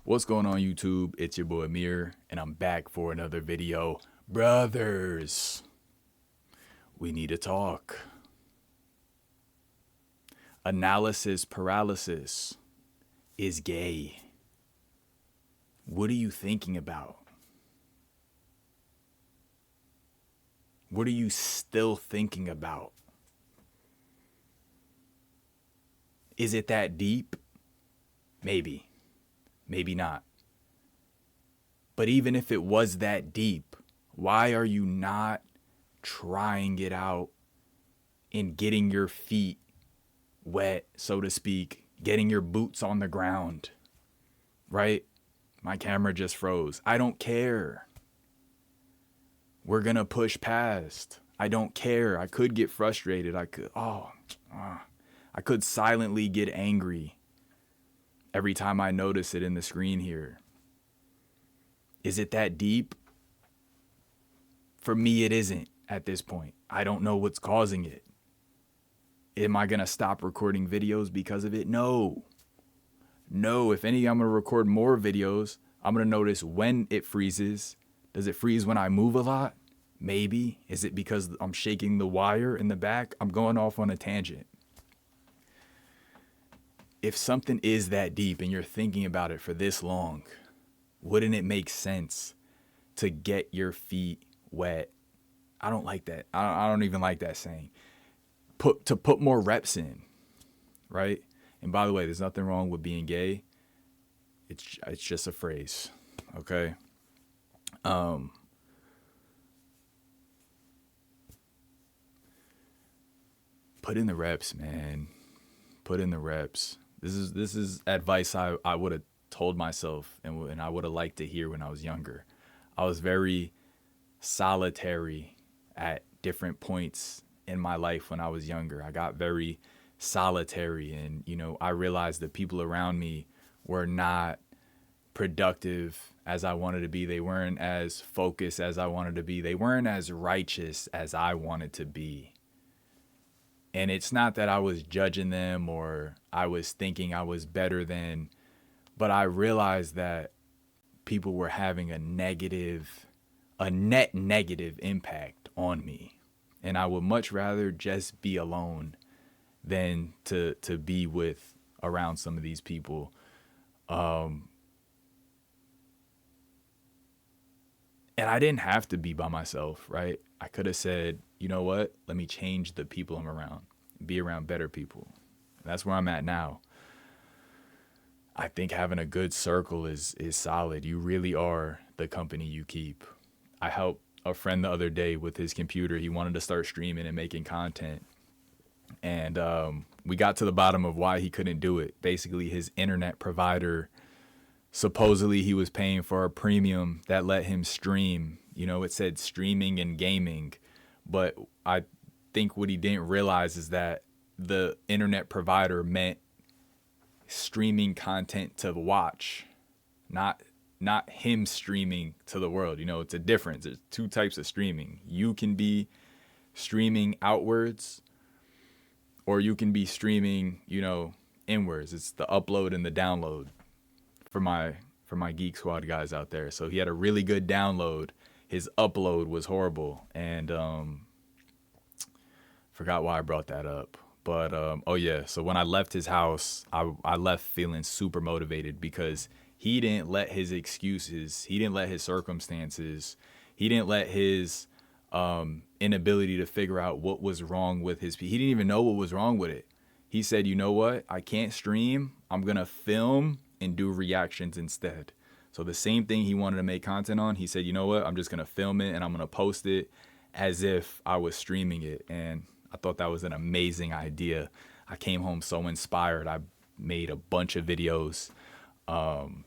What's going on YouTube? It's your boy Amir, and I'm back for another video. Brothers, we need to talk. Analysis paralysis is gay. What are you thinking about? What are you still thinking about? Is it that deep? Maybe. Maybe not. But even if it was that deep, why are you not trying it out and getting your feet wet, so to speak, getting your boots on the ground, right? My camera just froze. I don't care. We're going to push past. I don't care. I could get frustrated. I could silently get angry every time I notice it in the screen here. Is it that deep? For me, it isn't at this point. I don't know what's causing it. Am I going to stop recording videos because of it? No. No, if anything, I'm going to record more videos. I'm going to notice when it freezes. Does it freeze when I move a lot? Maybe. Is it because I'm shaking the wire in the back? I'm going off on a tangent. If something is that deep and you're thinking about it for this long, wouldn't it make sense to get your feet wet? I don't like that. I don't even like that saying. To put more reps in, right? And by the way, there's nothing wrong with being gay. It's just a phrase, okay? Put in the reps, man. Put in the reps. This is advice I would have told myself and I would have liked to hear when I was younger. I was very solitary at different points in my life when I was younger. I got very solitary, and I realized the people around me were not productive as I wanted to be. They weren't as focused as I wanted to be. They weren't as righteous as I wanted to be. And it's not that I was judging them or I was thinking I was better than, but I realized that people were having a net negative impact on me. And I would much rather just be alone than to be with around some of these people. And I didn't have to be by myself, right? I could have said, you know what? Let me change the people I'm around, be around better people. That's where I'm at now. I think having a good circle is solid. You really are the company you keep. I helped a friend the other day with his computer. He wanted to start streaming and making content. And we got to the bottom of why he couldn't do it. Basically, his internet provider, supposedly he was paying for a premium that let him stream. It said streaming and gaming. But I think what he didn't realize is that the internet provider meant streaming content to watch, not him streaming to the world. It's a difference. There's two types of streaming. You can be streaming outwards, or you can be streaming, inwards. It's the upload and the download for my Geek Squad guys out there. So he had a really good download. His upload was horrible, and forgot why I brought that up. But so when I left his house, I left feeling super motivated because he didn't let his excuses, he didn't let his circumstances, he didn't let his inability to figure out what was wrong with he didn't even know what was wrong with it. He said, you know what? I can't stream. I'm going to film and do reactions instead. So the same thing he wanted to make content on, he said, you know what? I'm just going to film it and I'm going to post it as if I was streaming it. And I thought that was an amazing idea. I came home so inspired. I made a bunch of videos, and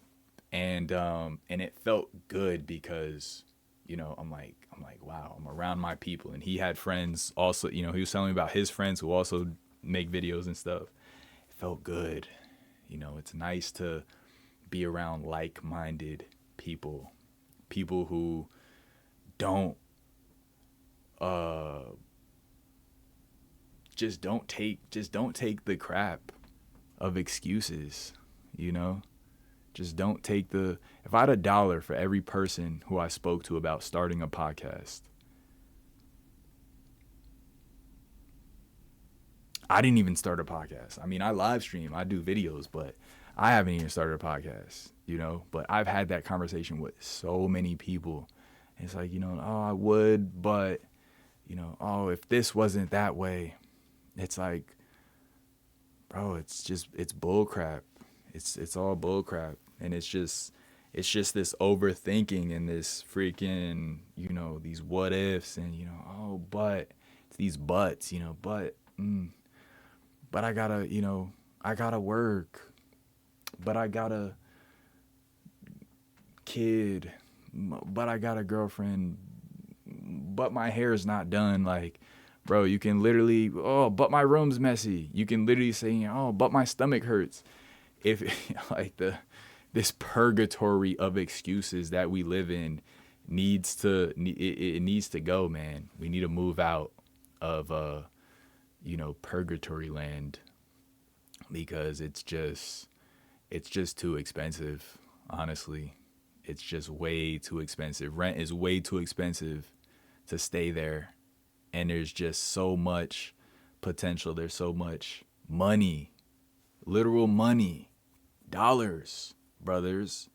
it felt good because, I'm like, wow, I'm around my people. And he had friends also. He was telling me about his friends who also make videos and stuff. It felt good. It's nice to be around like-minded people who don't just don't take the crap of excuses. Just don't take the, if I had $1 for every person who I spoke to about starting a podcast, I didn't even start a podcast. I mean, I live stream, I do videos, but I haven't even started a podcast, you know? But I've had that conversation with so many people. It's like, you know, oh, I would, but, you know, oh, if this wasn't that way, it's like, bro, it's bull crap. It's all bull crap. And it's just this overthinking and this freaking, you know, these what ifs and, you know, oh, but it's these buts, you know, but I gotta, you know, I gotta work, but I got a kid, but I got a girlfriend, but my hair's not done. Like, bro, you can literally, oh, but my room's messy. You can literally say, oh, but my stomach hurts. If like this purgatory of excuses that we live in needs to go, man. We need to move out of you know, purgatory land, because it's just too expensive, honestly. It's just way too expensive. Rent is way too expensive to stay there. And there's just so much potential. There's so much money, literal money, dollars, brothers,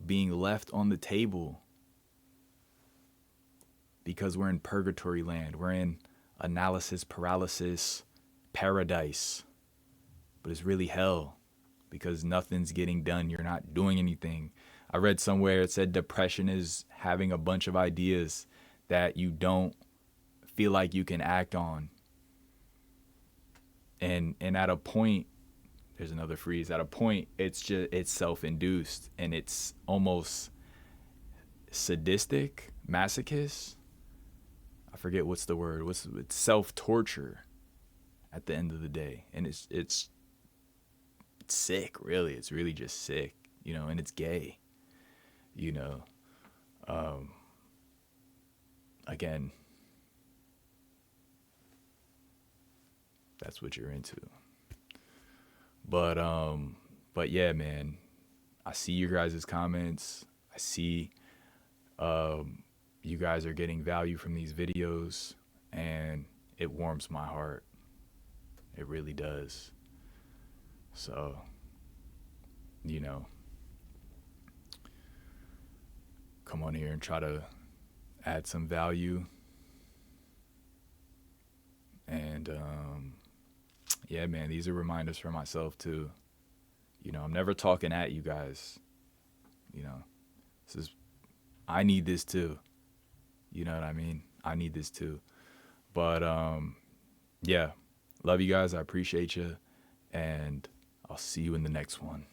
being left on the table because we're in purgatory land. We're in analysis paralysis paradise. But it's really hell because nothing's getting done. You're not doing anything. I read somewhere it said depression is having a bunch of ideas that you don't feel like you can act on. And at a point, there's another freeze. At a point, it's self-induced and it's almost sadistic, masochist. I forget what's the word. It's self-torture at the end of the day. And it's sick, really. It's really just sick, you know, and it's gay, you know. Again, that's what you're into. But yeah, man, I see your guys' comments. I see you guys are getting value from these videos, and it warms my heart. It really does. So, you know, come on here and try to add some value. And yeah, man, these are reminders for myself too. You know, I'm never talking at you guys. You know, I need this too. You know what I mean? I need this too. But yeah, love you guys. I appreciate you. And I'll see you in the next one.